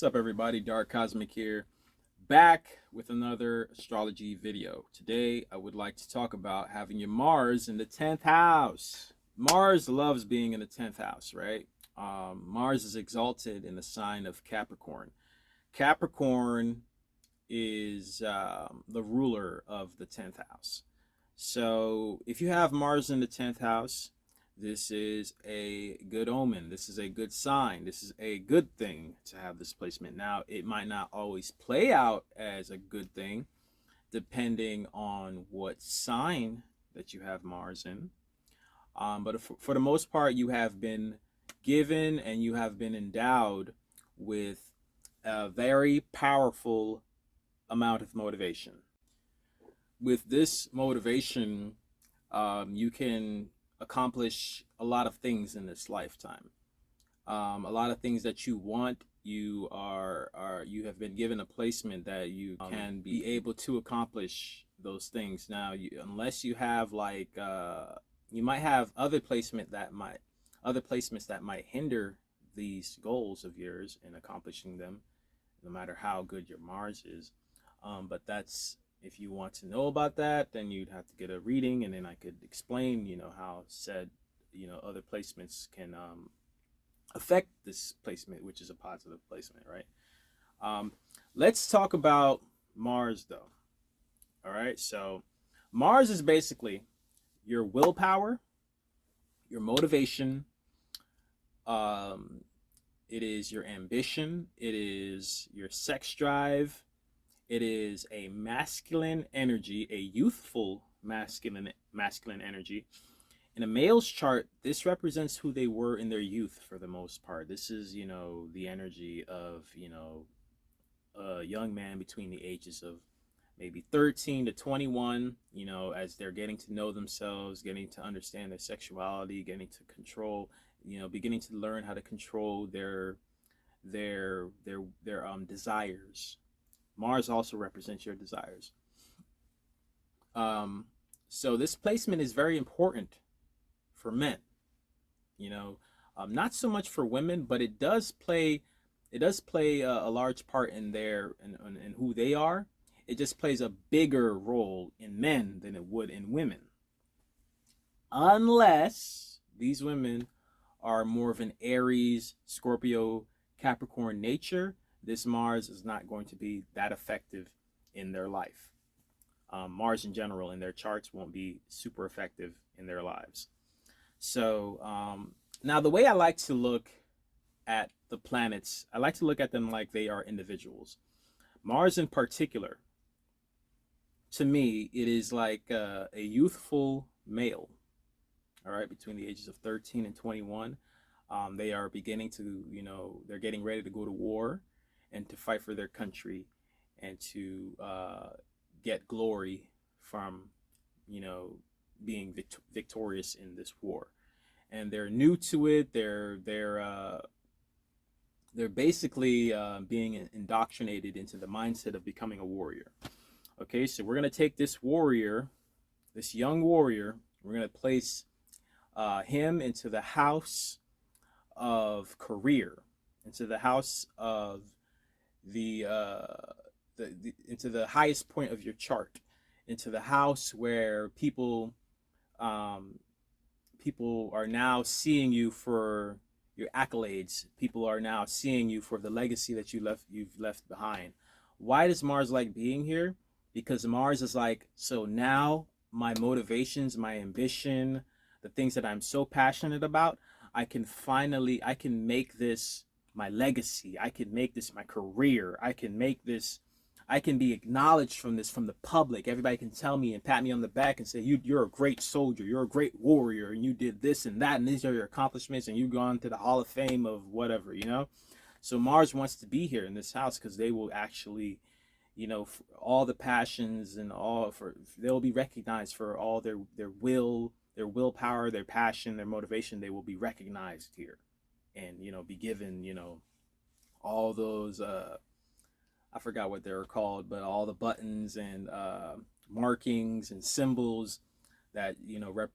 up, everybody? Dark Cosmic here, back with another astrology video. Today, I would like to talk about having your Mars in the 10th house. Mars loves being in the 10th house, right? Mars is exalted in the sign of Capricorn. Capricorn is the ruler of the 10th house. So if you have Mars in the 10th house, this is a good omen. This is a good sign. This is a good thing to have this placement. Now, it might not always play out as a good thing, depending on what sign that you have Mars in. But for the most part, you have been given and you have been endowed with a very powerful amount of motivation. With this motivation, you can accomplish a lot of things in this lifetime. A lot of things that you want, you have been given a placement that you can be able to accomplish those things. Now, unless you have like you might have other placements that might hinder these goals of yours in accomplishing them, no matter how good your Mars is. But that's, if you want to know about that, then you'd have to get a reading, and then I could explain, how said, other placements can affect this placement, which is a positive placement, right? Let's talk about Mars, though. All right, so Mars is basically your willpower, your motivation. It is your ambition. It is your sex drive. It is a masculine energy, a youthful masculine energy. In a male's chart, this represents who they were in their youth for the most part. This is, the energy of, a young man between the ages of maybe 13 to 21, as they're getting to know themselves, getting to understand their sexuality, getting to control, beginning to learn how to control their desires. Mars also represents your desires. So this placement is very important for men. Not so much for women, but it does play a large part in in who they are. It just plays a bigger role in men than it would in women, unless these women are more of an Aries, Scorpio, Capricorn nature. This Mars is not going to be that effective in their life. Mars in general in their charts won't be super effective in their lives. So now the way I like to look at the planets, I like to look at them like they are individuals. Mars in particular, to me, it is like a youthful male, all right, between the ages of 13 and 21. They are beginning to, they're getting ready to go to war and to fight for their country and to get glory from, being victorious in this war. And they're new to it. They're basically being indoctrinated into the mindset of becoming a warrior. Okay, so we're gonna take this warrior, this young warrior, we're gonna place him into the house of career, into the house of into the highest point of your chart, into the house where people are now seeing you for your accolades. People are now seeing you for the legacy that you've left behind. Why does Mars like being here? Because Mars is like, so now my motivations, my ambition, the things that I'm so passionate about, I can make this my legacy. I can make this my career. I can be acknowledged from the public. Everybody can tell me and pat me on the back and say, you're a great soldier, you're a great warrior, and you did this and that, and these are your accomplishments, and you've gone to the Hall of Fame of whatever, So Mars wants to be here in this house because they will actually, for all the passions and they'll be recognized for all their willpower, their passion, their motivation. They will be recognized here and, be given, all those, I forgot what they were called, but all the buttons and markings and symbols that,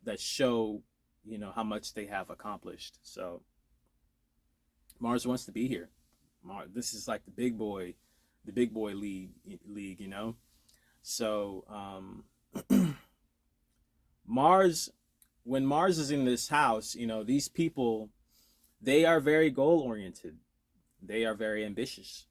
that show, how much they have accomplished. So Mars wants to be here. This is like the big boy league, you know. So Mars, when Mars is in this house, you know, these people, they are very goal oriented. They are very ambitious.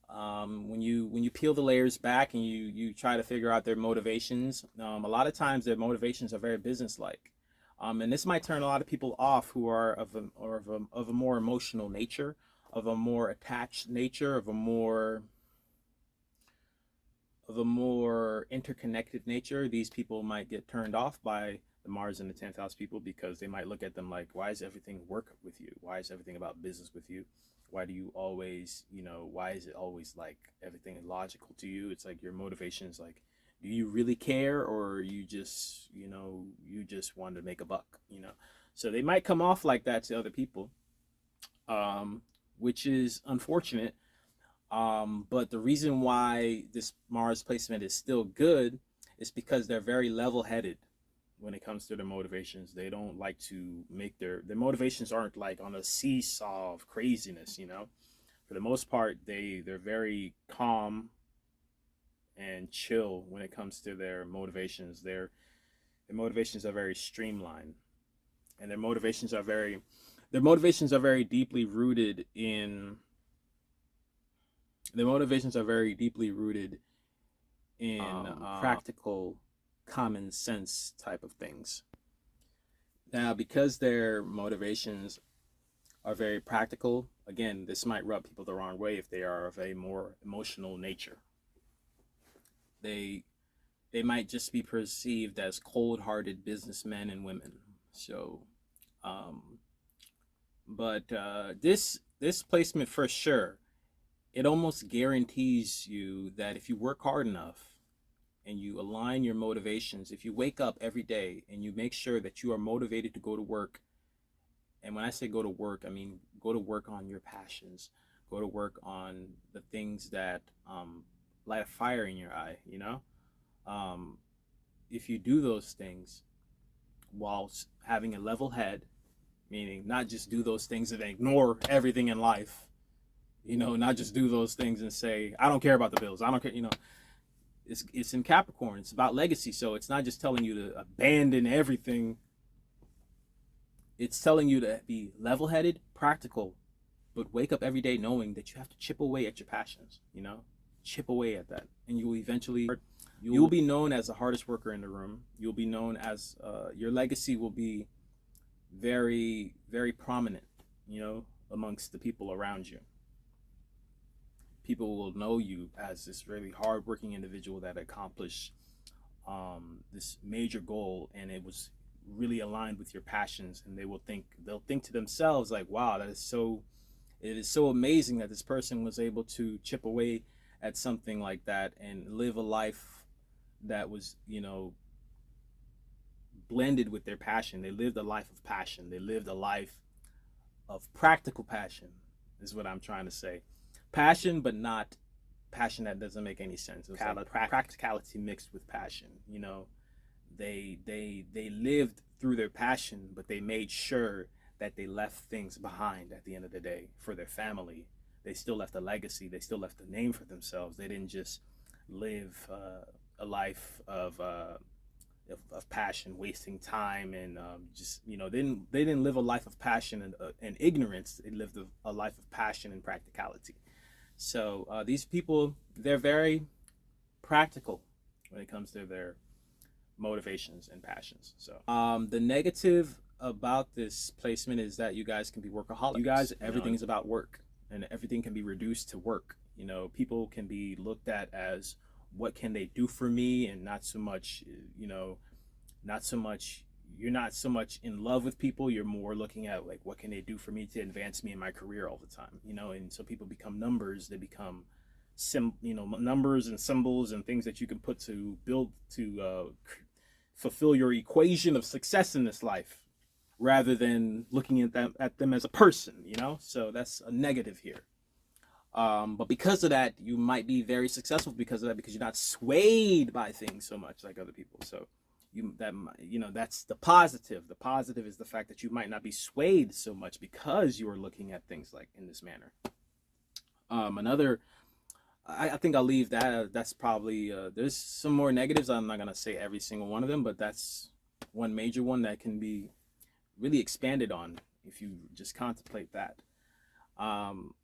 When you peel the layers back and you try to figure out their motivations, a lot of times their motivations are very businesslike. And this might turn a lot of people off who are of a more emotional nature, of a more attached nature, of a more interconnected nature. These people might get turned off by the Mars and the 10th house people because they might look at them like, why is everything work with you? Why is everything about business with you? Why do you always, you know, why is it always like everything illogical to you? It's like your motivation is like, do you really care, or you just, you know, you just want to make a buck, you know? So they might come off like that to other people, which is unfortunate. But the reason why this Mars placement is still good is because they're very level-headed when it comes to their motivations. They don't like to make their motivations aren't like on a seesaw of craziness, you know. For the most part, they're very calm and chill when it comes to their motivations. Their motivations are very streamlined, and their motivations are very deeply rooted in their motivations are very deeply rooted in practical, common sense type of things. Now, because their motivations are very practical, again, this might rub people the wrong way if they are of a more emotional nature. They they might just be perceived as cold-hearted businessmen and women. So, um, but this placement for sure, it almost guarantees you that if you work hard enough and you align your motivations, if you wake up every day and you make sure that you are motivated to go to work, and when I say go to work, I mean go to work on your passions, go to work on the things that light a fire in your eye, you know? Um, if you do those things whilst having a level head, meaning not just do those things and ignore everything in life, you know, not just do those things and say, I don't care about the bills, I don't care, you know, it's in Capricorn, it's about legacy. So it's not just telling you to abandon everything, it's telling you to be level-headed, practical, but wake up every day knowing that you have to chip away at your passions, you know, chip away at that, and you will eventually, you'll be known as the hardest worker in the room. You'll be known as your legacy will be very, very prominent, you know, amongst the people around you. People will know you as this really hardworking individual that accomplished this major goal, and it was really aligned with your passions. And they'll think to themselves like, wow, it is so amazing that this person was able to chip away at something like that and live a life that was, you know, blended with their passion. They lived a life of passion. They lived a life of practical passion, is what I'm trying to say. Passion, but not passion that doesn't make any sense. It was like practicality mixed with passion. You know, they lived through their passion, but they made sure that they left things behind at the end of the day for their family. They still left a legacy. They still left a name for themselves. They didn't just live a life of passion, wasting time, and just, you know, they didn't live a life of passion and ignorance. They lived a life of passion and practicality. So these people, they're very practical when it comes to their motivations and passions. So the negative about this placement is that you guys can be workaholics. You guys, everything is about work, and everything can be reduced to work. You know, people can be looked at as, what can they do for me, and not so much, you know, not so much, you're not so much in love with people. You're more looking at like, what can they do for me to advance me in my career all the time, you know? And so people become numbers. They become numbers and symbols and things that you can put to build to fulfill your equation of success in this life, rather than looking at them as a person, you know? So that's a negative here. But because of that, you might be very successful because of that, because you're not swayed by things so much like other people. So that's the positive. The positive is the fact that you might not be swayed so much because you are looking at things like in this manner. Another, I think I'll leave that. That's probably there's some more negatives. I'm not gonna say every single one of them, but that's one major one that can be really expanded on if you just contemplate that. Um,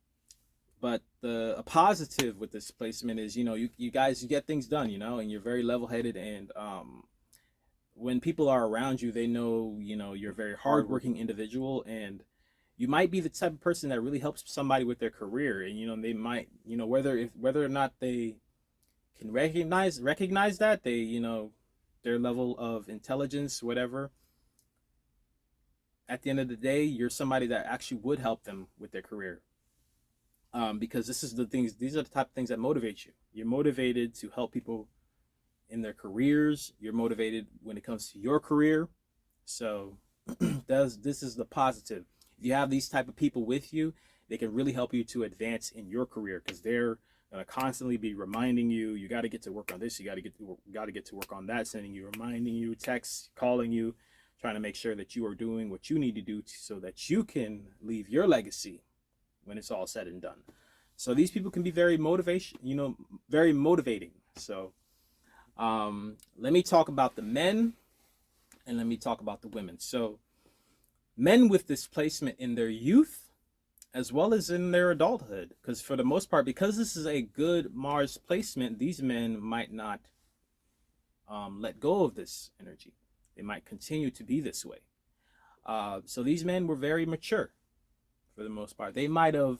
but a positive with this placement is, you guys, you get things done, and you're very level headed, and when people are around you, they know, you're a very hardworking individual, and you might be the type of person that really helps somebody with their career, and they might, whether or not they can recognize that they, their level of intelligence, whatever. At the end of the day, you're somebody that actually would help them with their career, because these are the type of things that motivate you. You're motivated to help people in their careers. You're motivated when it comes to your career. So this is the positive. If you have these type of people with you, they can really help you to advance in your career, because they're going to constantly be reminding you, you got to get to work on this, you got to get to work on that, sending you, reminding you, texts, calling you, trying to make sure that you are doing what you need to do so that you can leave your legacy when it's all said and done. So these people can be very motivating. So let me talk about the men, and let me talk about the women. So men with displacement in their youth as well as in their adulthood, because for the most part, because this is a good Mars placement, these men might not let go of this energy. They might continue to be this way. So these men were very mature for the most part. They might have,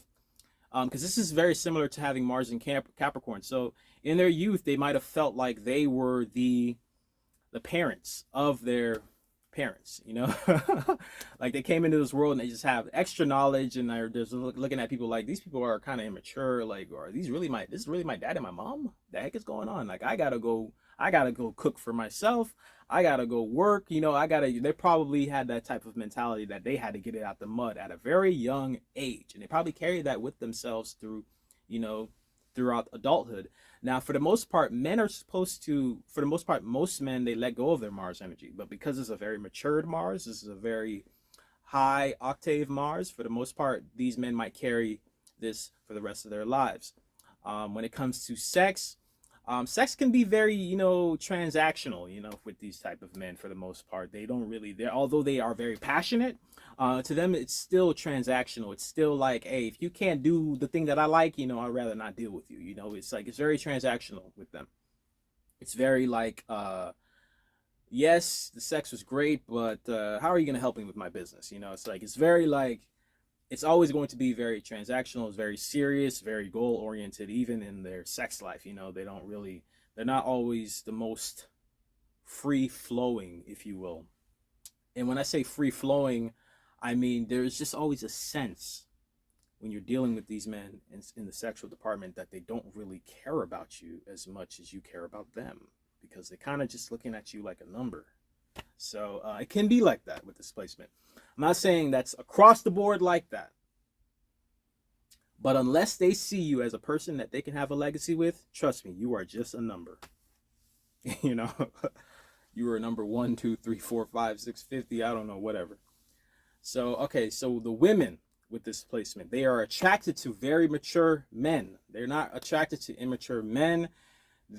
because this is very similar to having Mars in Capricorn. So in their youth, they might have felt like they were the parents of their parents, like they came into this world and they just have extra knowledge, and they're just looking at people like, these people are kind of immature, like, or this is really my dad and my mom? The heck is going on? Like, I gotta go cook for myself, I gotta go work, they probably had that type of mentality that they had to get it out the mud at a very young age, and they probably carried that with themselves through, throughout adulthood. Now, for the most part, most men, they let go of their Mars energy. But because it's a very matured Mars, this is a very high octave Mars, for the most part, these men might carry this for the rest of their lives. When it comes to sex, sex can be very, transactional, with these type of men. For the most part, although they are very passionate, to them, it's still transactional. It's still like, hey, if you can't do the thing that I like, I'd rather not deal with you. It's like, it's very transactional with them. It's very like, yes, the sex was great, but how are you going to help me with my business? It's like, it's very like, it's always going to be very transactional. It's very serious, very goal oriented, even in their sex life. They're not always the most free flowing, if you will. And when I say free flowing, I mean, there's just always a sense when you're dealing with these men in the sexual department that they don't really care about you as much as you care about them, because they're kind of just looking at you like a number. So it can be like that with displacement. I'm not saying that's across the board like that. But unless they see you as a person that they can have a legacy with, trust me, you are just a number. you know, you are number 1, 2, 3, 4, 5, 6, 50, I don't know, whatever. So, okay, so the women with this placement, they are attracted to very mature men. They're not attracted to immature men.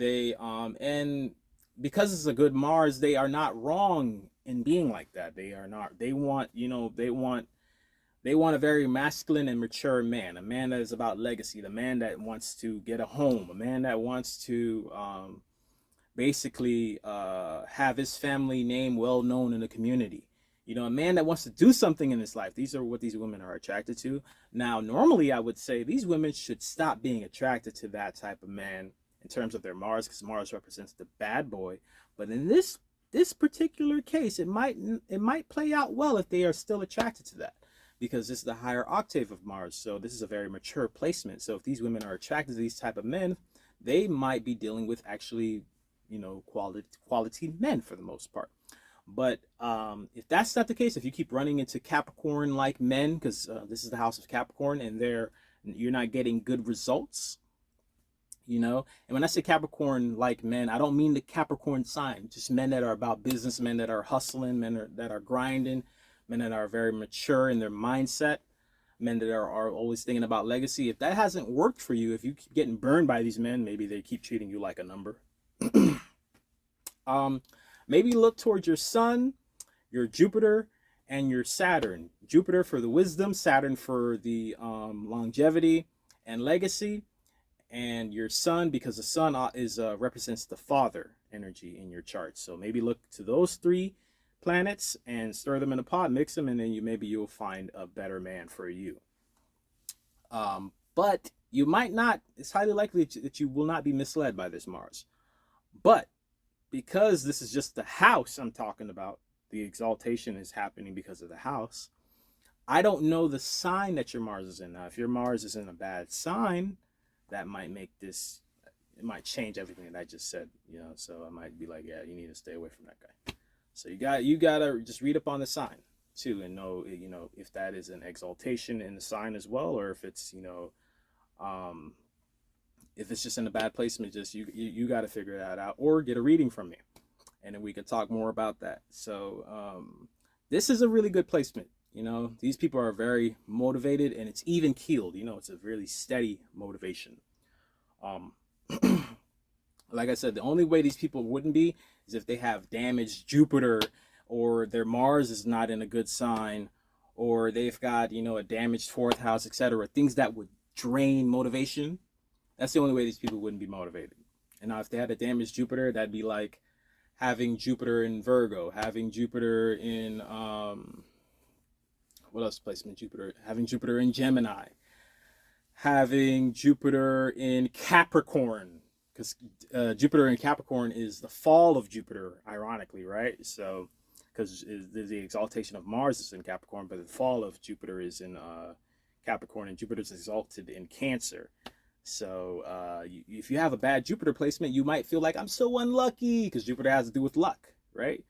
And because it's a good Mars, they are not wrong in being like that. They are not. They want a very masculine and mature man, a man that is about legacy, the man that wants to get a home, a man that wants to basically have his family name well known in the community. A man that wants to do something in his life. These are what these women are attracted to. Now, normally I would say these women should stop being attracted to that type of man in terms of their Mars, because Mars represents the bad boy. But in this particular case, it might play out well if they are still attracted to that, because this is the higher octave of Mars. So this is a very mature placement. So if these women are attracted to these type of men, they might be dealing with actually, quality men for the most part. But if that's not the case, if you keep running into Capricorn-like men, because this is the house of Capricorn, and you're not getting good results, and when I say Capricorn-like men, I don't mean the Capricorn sign, just men that are about business, men that are hustling, that are grinding, men that are very mature in their mindset. men that are always thinking about legacy. If that hasn't worked for you, if you keep getting burned by these men, maybe they keep treating you like a number. um, Maybe look towards your sun, your Jupiter, and your Saturn. Jupiter for the wisdom, Saturn for the longevity and legacy, and your sun because the sun is represents the father energy in your chart. So maybe look to those three planets and stir them in a pot, mix them, and then maybe you'll find a better man for you. But you might not. It's highly likely that you will not be misled by this Mars. But because this is just the house I'm talking about, the exaltation is happening because of the house. I don't know the sign that your Mars is in. Now, if your Mars is in a bad sign, that might make this, it might change everything that I just said, so I might be like, yeah, you need to stay away from that guy. So you gotta just read up on the sign too and know, if that is an exaltation in the sign as well, or if it's, if it's just in a bad placement, just you got to figure that out, or get a reading from me, and then we can talk more about that. So this is a really good placement. These people are very motivated, and it's even keeled. It's a really steady motivation. Like I said, the only way these people wouldn't be is if they have damaged Jupiter, or their Mars is not in a good sign, or they've got, a damaged fourth house, etc. Things that would drain motivation. That's the only way these people wouldn't be motivated. And now if they had a damaged Jupiter, that'd be like having Jupiter in Virgo, having Jupiter in, what else placement Jupiter? Having Jupiter in Gemini, having Jupiter in Capricorn, because Jupiter in Capricorn is the fall of Jupiter, ironically, right? So, because the exaltation of Mars is in Capricorn, but the fall of Jupiter is in Capricorn, and Jupiter's exalted in Cancer. So if you have a bad Jupiter placement, you might feel like, I'm so unlucky, because Jupiter has to do with luck, right?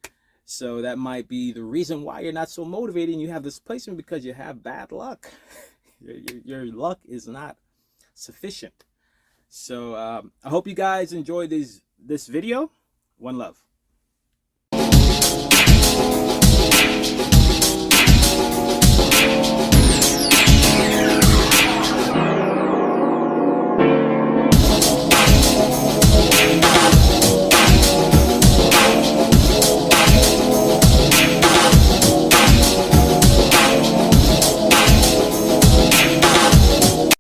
So that might be the reason why you're not so motivated and you have this placement, because you have bad luck. Your luck is not sufficient. So I hope you guys enjoyed this video. One love.